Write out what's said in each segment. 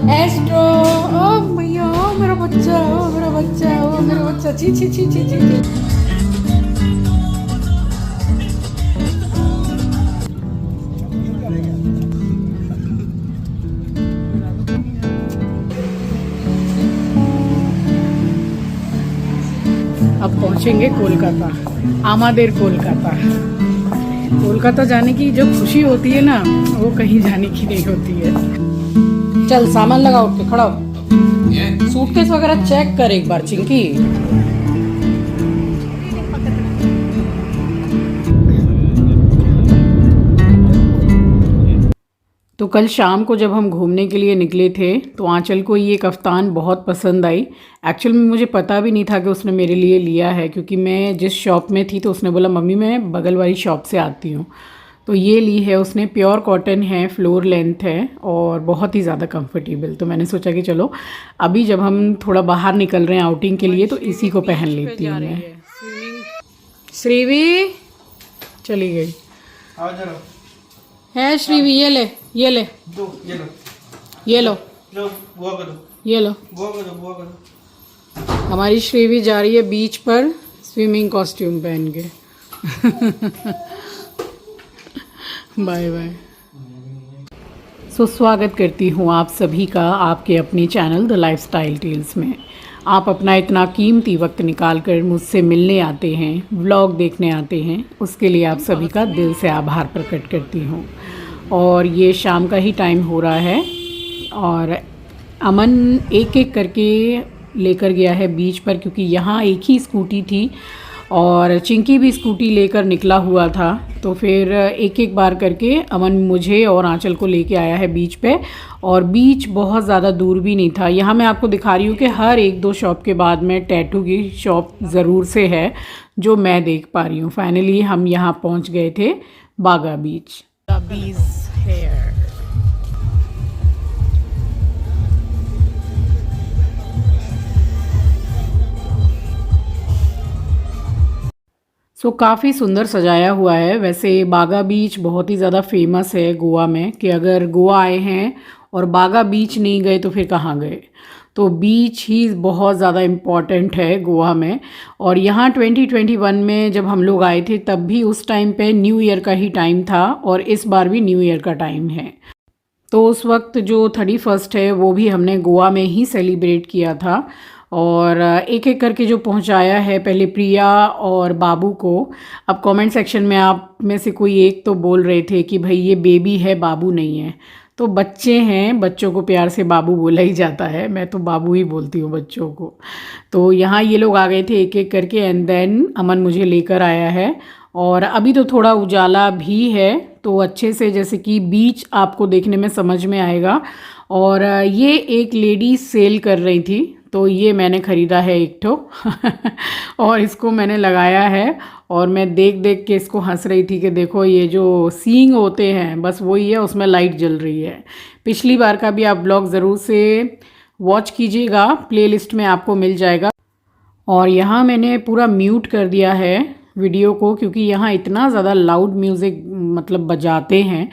Astro, ओ मैया, ओ मेरा बच्चा, ओ मेरा बच्चा, ओ मेरा बच्चा, ची ची ची ची ची ची। अब पहुंचेंगे कोलकाता, आमादेर कोलकाता। कोलकाता जाने की जो खुशी होती है ना, वो कहीं जाने की नहीं होती है। चल सामान लगा, उठ के खड़ा हो। सूटकेस वगैरह चेक कर एक बार चिंकी। तो कल शाम को जब हम घूमने के लिए निकले थे तो आंचल को ये कफ्तान बहुत पसंद आई। एक्चुअल में मुझे पता भी नहीं था कि उसने मेरे लिए लिया है, क्योंकि मैं जिस शॉप में थी तो उसने बोला मम्मी मैं बगल वाली शॉप से आती हूँ। तो ये ली है उसने, प्योर कॉटन है, फ्लोर लेंथ है और बहुत ही ज़्यादा कंफर्टेबल। तो मैंने सोचा कि चलो अभी जब हम थोड़ा बाहर निकल रहे हैं आउटिंग के लिए तो इसी को पहन लेती हूँ मैं। श्रीवी चली गई है। श्रीवी ये ले, ये ले, ये लो, ये लो, ये लो। हमारी श्रीवी जा रही है बीच पर स्विमिंग कॉस्ट्यूम पहन के। Bye bye. सो स्वागत करती हूँ आप सभी का आपके अपने चैनल द लाइफस्टाइल टेल्स में। आप अपना इतना कीमती वक्त निकाल कर मुझसे मिलने आते हैं, व्लॉग देखने आते हैं, उसके लिए आप सभी का दिल से आभार प्रकट करती हूँ। और ये शाम का ही टाइम हो रहा है और अमन एक एक करके लेकर गया है बीच पर, क्योंकि यहाँ एक ही स्कूटी थी और चिंकी भी स्कूटी लेकर निकला हुआ था। तो फिर एक एक बार करके अमन मुझे और आंचल को लेके आया है बीच पे। और बीच बहुत ज़्यादा दूर भी नहीं था। यहाँ मैं आपको दिखा रही हूँ कि हर एक दो शॉप के बाद में टैटू की शॉप ज़रूर से है जो मैं देख पा रही हूँ। फाइनली हम यहाँ पहुँच गए थे बागा बीच। काफ़ी सुंदर सजाया हुआ है। वैसे बागा बीच बहुत ही ज़्यादा फेमस है गोवा में, कि अगर गोवा आए हैं और बागा बीच नहीं गए तो फिर कहाँ गए। तो बीच ही बहुत ज़्यादा इम्पॉर्टेंट है गोवा में। और यहाँ 2021 में जब हम लोग आए थे तब भी उस टाइम पे न्यू ईयर का ही टाइम था और इस बार भी न्यू ईयर का टाइम है। तो उस वक्त जो 31 है वो भी हमने गोवा में ही सेलिब्रेट किया था। और एक एक करके जो पहुंचाया है, पहले प्रिया और बाबू को। अब कमेंट सेक्शन में आप में से कोई एक तो बोल रहे थे कि भाई ये बेबी है, बाबू नहीं है। तो बच्चे हैं, बच्चों को प्यार से बाबू बोला ही जाता है, मैं तो बाबू ही बोलती हूँ बच्चों को। तो यहाँ ये लोग आ गए थे एक एक करके एंड देन अमन मुझे लेकर आया है। और अभी तो थोड़ा उजाला भी है तो अच्छे से जैसे कि बीच आपको देखने में समझ में आएगा। और ये एक लेडी सेल कर रही थी तो ये मैंने ख़रीदा है एक ठो। और इसको मैंने लगाया है और मैं देख देख के इसको हंस रही थी कि देखो ये जो सींग होते हैं बस वही है, उसमें लाइट जल रही है। पिछली बार का भी आप ब्लॉग ज़रूर से वॉच कीजिएगा, प्लेलिस्ट में आपको मिल जाएगा। और यहाँ मैंने पूरा म्यूट कर दिया है वीडियो को, क्योंकि यहाँ इतना ज़्यादा लाउड म्यूज़िक मतलब बजाते हैं।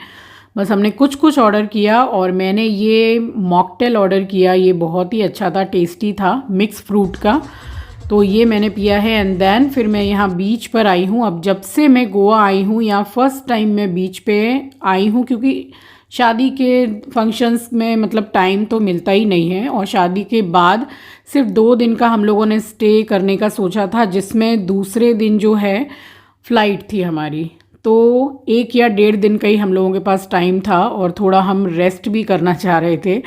बस हमने कुछ कुछ ऑर्डर किया और मैंने ये मॉकटेल ऑर्डर किया, ये बहुत ही अच्छा था, टेस्टी था, मिक्स फ्रूट का। तो ये मैंने पिया है एंड देन फिर मैं यहाँ बीच पर आई हूँ। अब जब से मैं गोवा आई हूँ यहाँ फर्स्ट टाइम मैं बीच पे आई हूँ, क्योंकि शादी के फंक्शंस में मतलब टाइम तो मिलता ही नहीं है। और शादी के बाद सिर्फ 2 दिन का हम लोगों ने स्टे करने का सोचा था, जिसमें दूसरे दिन जो है फ़्लाइट थी हमारी। तो 1 या 1.5 दिन का ही हम लोगों के पास टाइम था और थोड़ा हम रेस्ट भी करना चाह रहे थे,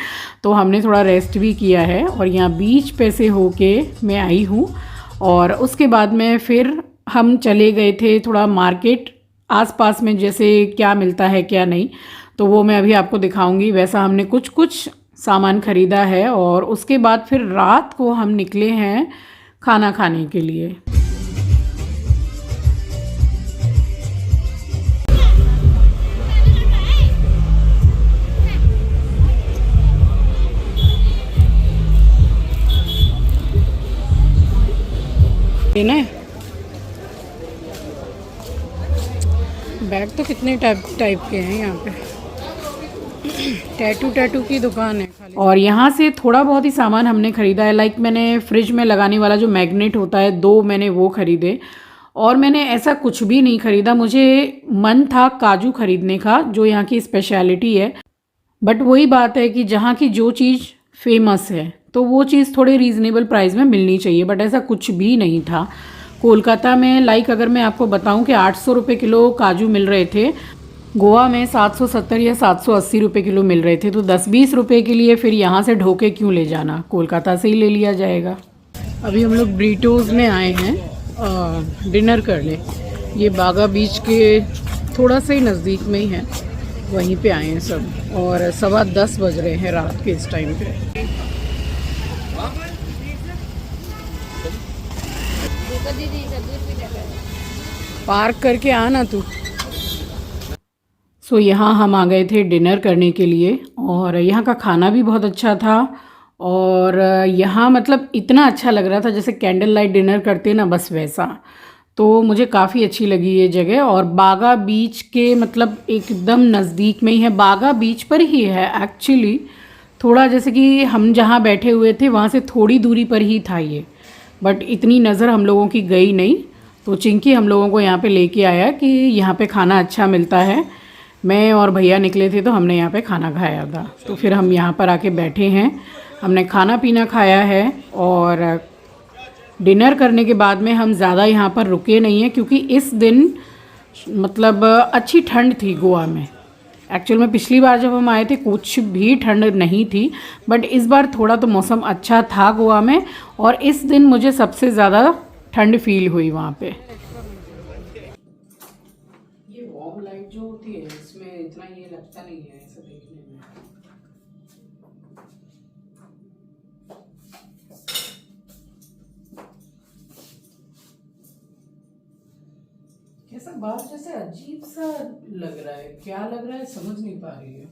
तो हमने थोड़ा रेस्ट भी किया है। और यहाँ बीच पे से होके मैं आई हूँ और उसके बाद में फिर हम चले गए थे थोड़ा मार्केट आसपास में, जैसे क्या मिलता है क्या नहीं, तो वो मैं अभी आपको दिखाऊंगी। वैसा हमने कुछ कुछ सामान ख़रीदा है और उसके बाद फिर रात को हम निकले हैं खाना खाने के लिए। ना बैग तो कितने टाइप के हैं यहाँ पे। टैटू की दुकान है और यहाँ से थोड़ा बहुत ही सामान हमने ख़रीदा है। लाइक मैंने फ्रिज में लगाने वाला जो मैग्नेट होता है 2 मैंने वो ख़रीदे और मैंने ऐसा कुछ भी नहीं ख़रीदा। मुझे मन था काजू ख़रीदने का जो यहाँ की स्पेशलिटी है, बट वही बात है कि जहाँ की जो चीज़ फेमस है तो वो चीज़ थोड़े रीज़नेबल प्राइस में मिलनी चाहिए, बट ऐसा कुछ भी नहीं था। कोलकाता में लाइक अगर मैं आपको बताऊं कि 800 रुपये किलो काजू मिल रहे थे, गोवा में 770 या 780 रुपये किलो मिल रहे थे। तो 10-20 रुपये के लिए फिर यहाँ से ढोके क्यों ले जाना, कोलकाता से ही ले लिया जाएगा। अभी हम लोग ब्रीटोज़ में आए हैं डिनर करने। ये बागा बीच के थोड़ा सा ही नज़दीक में ही है, वहीं पे आए हैं सब और 10:15 बज रहे हैं रात के इस टाइम पे। पार्क करके आना तू। सो यहाँ हम आ गए थे डिनर करने के लिए और यहाँ का खाना भी बहुत अच्छा था और यहाँ मतलब इतना अच्छा लग रहा था जैसे कैंडल लाइट डिनर करते ना, बस वैसा। तो मुझे काफ़ी अच्छी लगी ये जगह और बागा बीच के मतलब एकदम नज़दीक में ही है। बागा बीच पर ही है एक्चुअली, थोड़ा जैसे कि हम जहाँ बैठे हुए थे वहाँ से थोड़ी दूरी पर ही था ये, बट इतनी नज़र हम लोगों की गई नहीं। तो चिंकी हम लोगों को यहाँ पे लेके आया कि यहाँ पे खाना अच्छा मिलता है। मैं और भैया निकले थे तो हमने यहाँ पे खाना खाया था, तो फिर हम यहाँ पर आके बैठे हैं, हमने खाना पीना खाया है और डिनर करने के बाद में हम ज़्यादा यहाँ पर रुके नहीं हैं क्योंकि इस दिन मतलब अच्छी ठंड थी गोवा में। एक्चुअल में पिछली बार जब हम आए थे कुछ भी ठंड नहीं थी, बट इस बार थोड़ा तो मौसम अच्छा था गोवा में और इस दिन मुझे सबसे ज़्यादा ठंड फील हुई वहाँ पे। ये वॉर्म लाइट जो होती है इसमें इतना ये लगता नहीं है ऐसा देखने में। कैसा बात जैसे अजीब सा लग रहा है, क्या लग रहा है समझ नहीं पा रही है,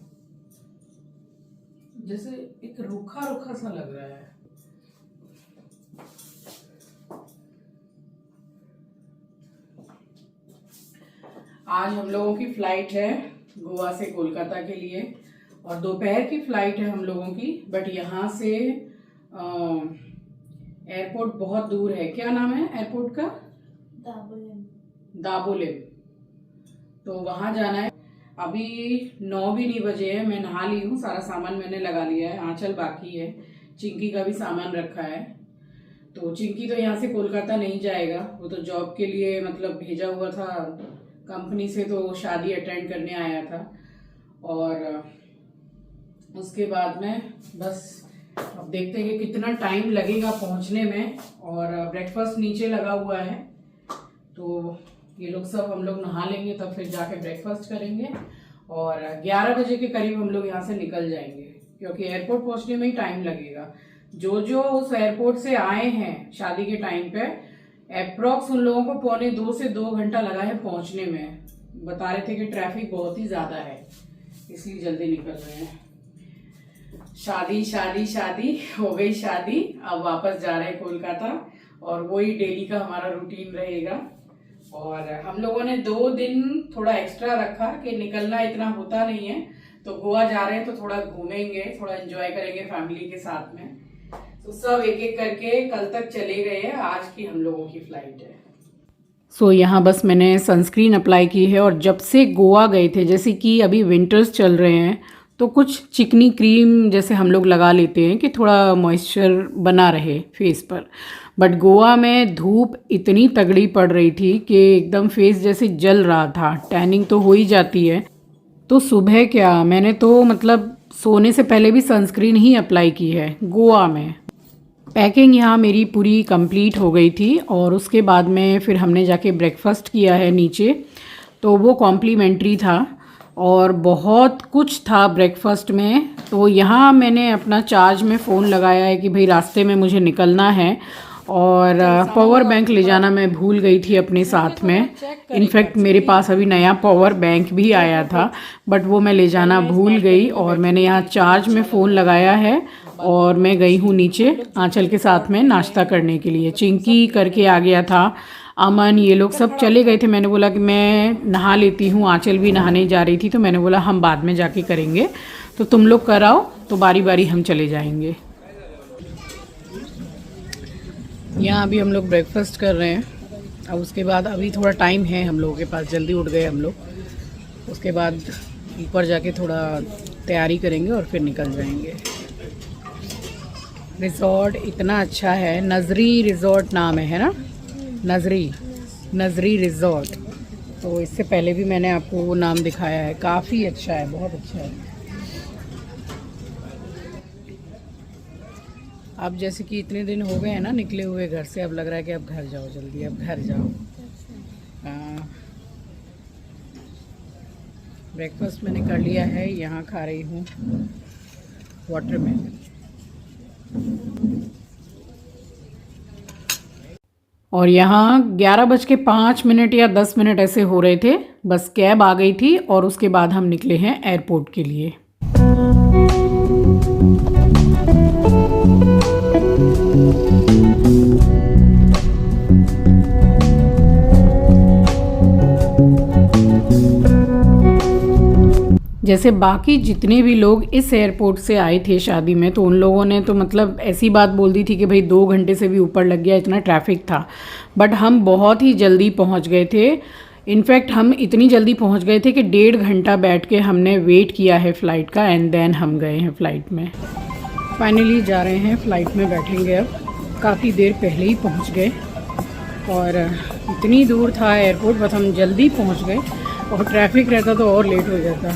जैसे एक रूखा रूखा सा लग रहा है। आज हम लोगों की फ़्लाइट है गोवा से कोलकाता के लिए और दोपहर की फ़्लाइट है हम लोगों की, बट यहाँ से एयरपोर्ट बहुत दूर है। क्या नाम है एयरपोर्ट का? दाबोलिम। तो वहाँ जाना है। अभी 9 भी नहीं बजे हैं, मैं नहा ली हूँ, सारा सामान मैंने लगा लिया है, आंचल बाकी है, चिंकी का भी सामान रखा है। तो चिंकी तो यहाँ से कोलकाता नहीं जाएगा, वो तो जॉब के लिए मतलब भेजा हुआ था कंपनी से, तो शादी अटेंड करने आया था और उसके बाद में बस अब देखते हैं कि कितना टाइम लगेगा पहुँचने में। और ब्रेकफास्ट नीचे लगा हुआ है, तो ये लोग सब हम लोग नहा लेंगे तब फिर जाके ब्रेकफास्ट करेंगे और 11 बजे के करीब हम लोग यहाँ से निकल जाएंगे क्योंकि एयरपोर्ट पहुँचने में ही टाइम लगेगा। जो उस एयरपोर्ट से आए हैं शादी के टाइम पे अप्रॉक्स उन लोगों को 1.25 से 2 घंटा लगा है पहुँचने में। बता रहे थे कि ट्रैफिक बहुत ही ज़्यादा है इसलिए जल्दी निकल रहे हैं। शादी शादी शादी हो गई शादी, अब वापस जा रहे हैं कोलकाता और वही डेली का हमारा रूटीन रहेगा। और हम लोगों ने 2 दिन थोड़ा एक्स्ट्रा रखा कि निकलना इतना होता नहीं है, तो गोवा जा रहे हैं तो थोड़ा घूमेंगे, थोड़ा एंजॉय करेंगे फैमिली के साथ में। तो सब एक एक करके कल तक चले गए हैं, आज की हम लोगों की फ्लाइट है। सो यहाँ बस मैंने सनस्क्रीन अप्लाई की है और जब से गोवा गए थे, जैसे कि अभी विंटर्स चल रहे हैं तो कुछ चिकनी क्रीम जैसे हम लोग लगा लेते हैं कि थोड़ा मॉइस्चर बना रहे फेस पर, बट गोवा में धूप इतनी तगड़ी पड़ रही थी कि एकदम फेस जैसे जल रहा था, टैनिंग तो हो ही जाती है। तो सुबह क्या, मैंने तो मतलब सोने से पहले भी सनस्क्रीन ही अप्लाई की है गोवा में। पैकिंग यहाँ मेरी पूरी कंप्लीट हो गई थी और उसके बाद में फिर हमने जाके ब्रेकफास्ट किया है नीचे, तो वो कॉम्प्लीमेंट्री था और बहुत कुछ था ब्रेकफास्ट में। तो यहाँ मैंने अपना चार्ज में फ़ोन लगाया है कि भाई रास्ते में मुझे निकलना है और पावर बैंक ले जाना मैं भूल गई थी अपने साथ में। इनफैक्ट मेरे पास अभी नया पावर बैंक भी आया था बट वो मैं ले जाना भूल गई और मैंने यहाँ चार्ज में फ़ोन लगाया है और मैं गई हूँ नीचे आंचल के साथ में नाश्ता करने के लिए। चिंकी करके आ गया था, अमन ये लोग सब चले गए थे। मैंने बोला कि मैं नहा लेती हूँ, आंचल भी नहाने जा रही थी तो मैंने बोला हम बाद में जाके करेंगे। तो तुम लोग कराओ तो बारी बारी हम चले जाएंगे। यहाँ अभी हम लोग ब्रेकफास्ट कर रहे हैं। अब उसके बाद अभी थोड़ा टाइम है हम लोगों के पास, जल्दी उठ गए हम लोग। उसके बाद ऊपर जाके थोड़ा तैयारी करेंगे और फिर निकल जाएंगे। रिज़ॉर्ट इतना अच्छा है, नजरी रिज़ॉर्ट नाम है ना, नजरी रिज़ॉर्ट। तो इससे पहले भी मैंने आपको वो नाम दिखाया है, काफ़ी अच्छा है, बहुत अच्छा है। अब जैसे कि इतने दिन हो गए हैं ना निकले हुए घर से, अब लग रहा है कि अब घर जाओ जल्दी, अब घर जाओ। ब्रेकफास्ट मैंने कर लिया है, यहाँ खा रही हूँ वाटरमेलन। और यहाँ 11:05 या 10 मिनट ऐसे हो रहे थे, बस कैब आ गई थी और उसके बाद हम निकले हैं एयरपोर्ट के लिए। जैसे बाकी जितने भी लोग इस एयरपोर्ट से आए थे शादी में, तो उन लोगों ने तो मतलब ऐसी बात बोल दी थी कि भाई 2 घंटे से भी ऊपर लग गया, इतना ट्रैफिक था। बट हम बहुत ही जल्दी पहुंच गए थे। इनफैक्ट हम इतनी जल्दी पहुंच गए थे कि 1.5 घंटा बैठ के हमने वेट किया है फ़्लाइट का, एंड देन हम गए हैं फ़्लाइट में। फाइनली जा रहे हैं, फ़्लाइट में बैठेंगे। अब काफ़ी देर पहले ही पहुँच गए और इतनी दूर था एयरपोर्ट, बस हम जल्दी पहुँच गए। और ट्रैफिक रहता तो और लेट हो जाता।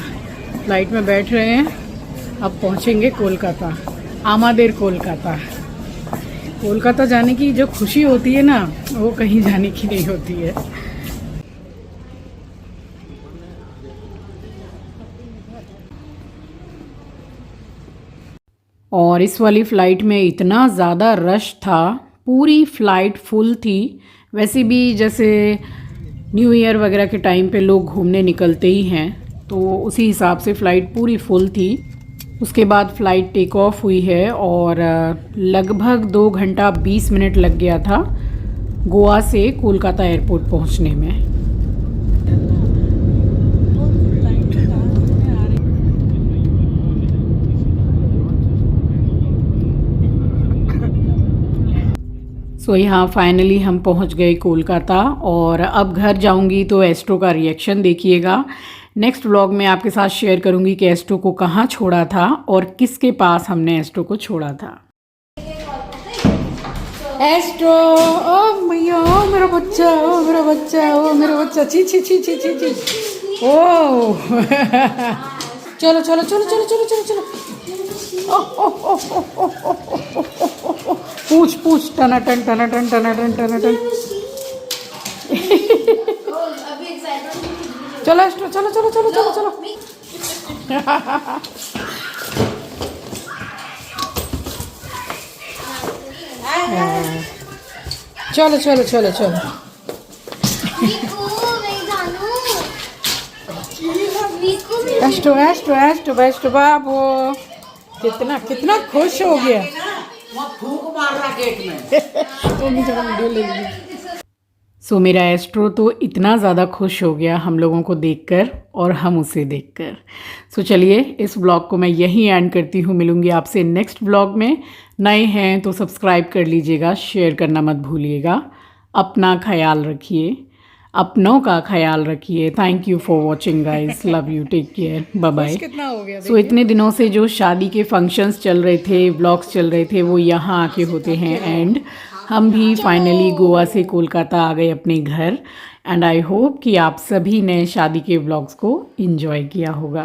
फ्लाइट में बैठ रहे हैं, अब पहुंचेंगे कोलकाता, आमादेर कोलकाता। कोलकाता जाने की जो खुशी होती है ना, वो कहीं जाने की नहीं होती है। और इस वाली फ़्लाइट में इतना ज़्यादा रश था, पूरी फ़्लाइट फुल थी। वैसे भी जैसे न्यू ईयर वगैरह के टाइम पे लोग घूमने निकलते ही हैं, तो उसी हिसाब से फ़्लाइट पूरी फुल थी। उसके बाद फ़्लाइट टेक ऑफ हुई है और लगभग 2 घंटा 20 मिनट लग गया था गोवा से कोलकाता एयरपोर्ट पहुंचने में। सो यहाँ फाइनली हम पहुँच गए कोलकाता। और अब घर जाऊँगी तो एस्ट्रो का रिएक्शन देखिएगा। नेक्स्ट व्लॉग में आपके साथ शेयर करूँगी कि एस्ट्रो को कहाँ छोड़ा था और किसके पास हमने एस्ट्रो को छोड़ा था। एस्ट्रो, ओ मैया, ओ मेरा बच्चा, ओ मेरा बच्चा, ओ मेरा बच्चा, ची ची ची ची ची ची, ओ चलो चलो चलो चलो चलो चलो चलो, पूछ पूछ, टनाटन टनाटन टनाटन टनाटन। चलो एस्ट्रो, चलो चलो चलो चलो चलो। चलो चलो चलो चलो। एस्ट्रो एस्ट्रो एस्ट्रो एस्ट्रो बाबू, कितना कितना खुश हो गया। फूंक मार रहा गेट में। सो मेरा एस्ट्रो तो इतना ज़्यादा खुश हो गया हम लोगों को देखकर और हम उसे देखकर। सो चलिए इस व्लॉग को मैं यहीं एंड करती हूँ। मिलूँगी आपसे नेक्स्ट व्लॉग में। नए हैं तो सब्सक्राइब कर लीजिएगा, शेयर करना मत भूलिएगा। अपना ख्याल रखिए, अपनों का ख्याल रखिए। Thank you for watching guys, love you, take care, bye bye. कितना हो गया? सो इतने दिनों से जो शादी के फंक्शंस चल रहे थे, व्लॉग्स चल रहे थे, वो यहाँ आके होते हैं एंड हम भी फाइनली गोवा से कोलकाता आ गए अपने घर। एंड आई होप कि आप सभी ने शादी के व्लॉग्स को एंजॉय किया होगा।